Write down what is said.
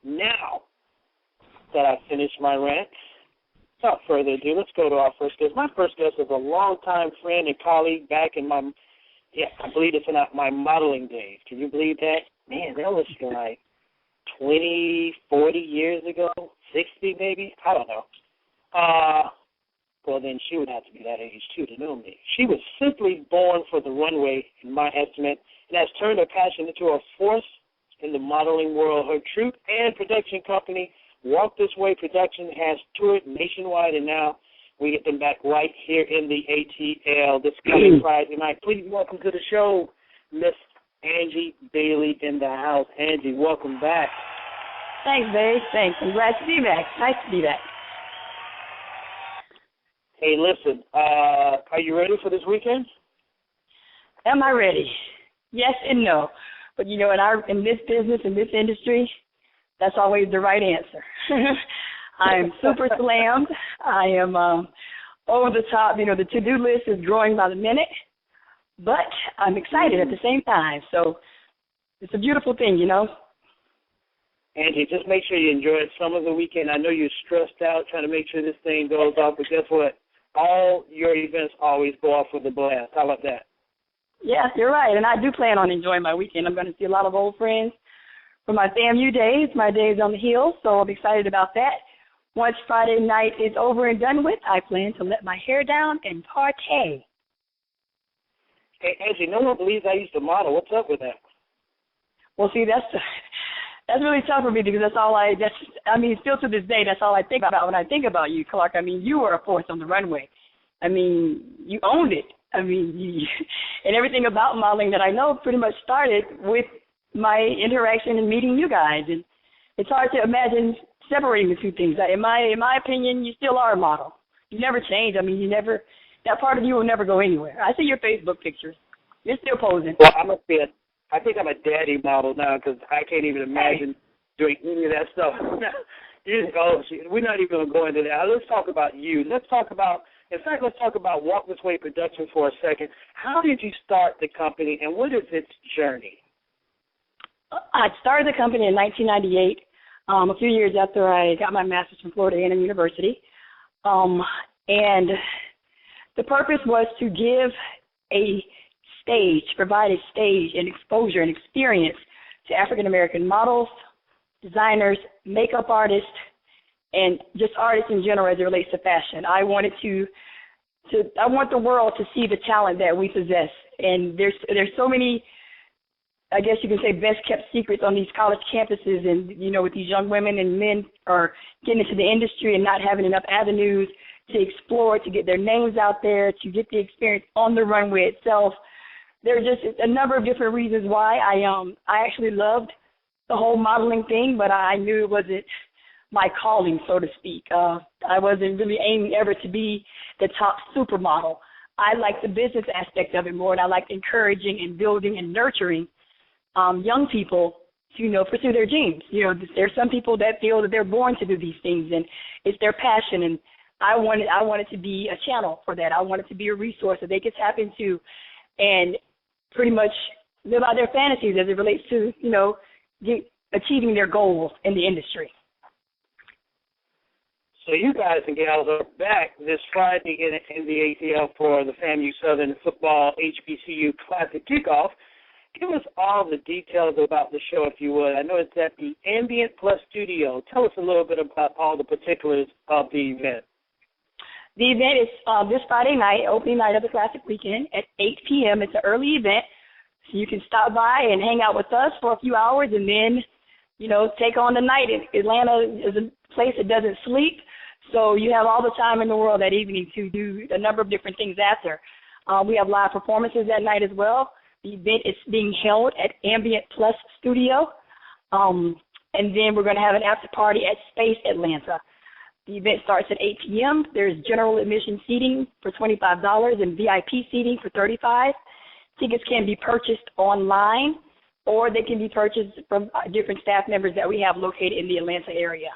Now that I've finished my rant, without further ado, let's go to our first guest. My first guest is a longtime friend and colleague back in I believe it's in my modeling days. Can you believe that? Man, that was like 20, 40 years ago, 60 maybe. I don't know. Well, then she would have to be that age, too, to know me. She was simply born for the runway, in my estimate, and has turned her passion into a force in the modeling world. Her troupe and production company, Walk This Way Production, has toured nationwide, and now we get them back right here in the ATL this coming Friday night. Please welcome to the show, Miss Angie Bailey in the house. Angie, welcome back. Thanks, babe. Thanks. I'm glad to be back. Nice to be back. Hey, listen, are you ready for this weekend? Am I ready? Yes and no. But, in this business, in this industry, that's always the right answer. I am super slammed. I am over the top. The to-do list is growing by the minute, but I'm excited at the same time. So it's a beautiful thing, Angie, just make sure you enjoy some of the weekend. I know you're stressed out trying to make sure this thing goes off, but guess what? All your events always go off with a blast. How about that? Yeah, you're right, and I do plan on enjoying my weekend. I'm going to see a lot of old friends from my FAMU days, my days on the Hill, so I'm excited about that. Once Friday night is over and done with, I plan to let my hair down and partay. Hey, Angie, no one believes I used to model. What's up with that? Well, see, that's really tough for me because still to this day, that's all I think about when I think about you, Clark. You were a force on the runway. You owned it. And everything about modeling that I know pretty much started with my interaction and meeting you guys. And it's hard to imagine separating the two things. In my opinion, you still are a model. You never change. That part of you will never go anywhere. I see your Facebook pictures. You're still posing. Well, I think I'm a daddy model now because I can't even imagine doing any of that stuff. We're not even going to go into that. Let's talk about you. Let's talk about Walk This Way Production for a second. How did you start the company, and what is its journey? I started the company in 1998, a few years after I got my master's from Florida A&M University. And the purpose was to give provide a stage and exposure and experience to African-American models, designers, makeup artists, and just artists in general as it relates to fashion. I want the world to see the talent that we possess. And there's so many, I guess you can say, best-kept secrets on these college campuses, and, with these young women and men are getting into the industry and not having enough avenues to explore, to get their names out there, to get the experience on the runway itself. There's just a number of different reasons why I actually loved the whole modeling thing, but I knew it wasn't my calling, so to speak. I wasn't really aiming ever to be the top supermodel. I like the business aspect of it more, and I like encouraging and building and nurturing young people to, pursue their dreams. There's some people that feel that they're born to do these things, and it's their passion, and I wanted to be a channel for that. I wanted to be a resource that they could tap into and pretty much live out their fantasies as it relates to, achieving their goals in the industry. So you guys and gals are back this Friday in the ATL for the FAMU Southern Football HBCU Classic Kickoff. Give us all the details about the show, if you would. I know it's at the Ambient Plus Studio. Tell us a little bit about all the particulars of the event. The event is this Friday night, opening night of the Classic Weekend at 8 p.m. It's an early event, so you can stop by and hang out with us for a few hours and then, take on the night. Atlanta is a place that doesn't sleep, so you have all the time in the world that evening to do a number of different things after. We have live performances that night as well. The event is being held at Ambient Plus Studio, and then we're going to have an after party at Space Atlanta. The event starts at 8 p.m. There's general admission seating for $25 and VIP seating for $35. Tickets can be purchased online, or they can be purchased from different staff members that we have located in the Atlanta area.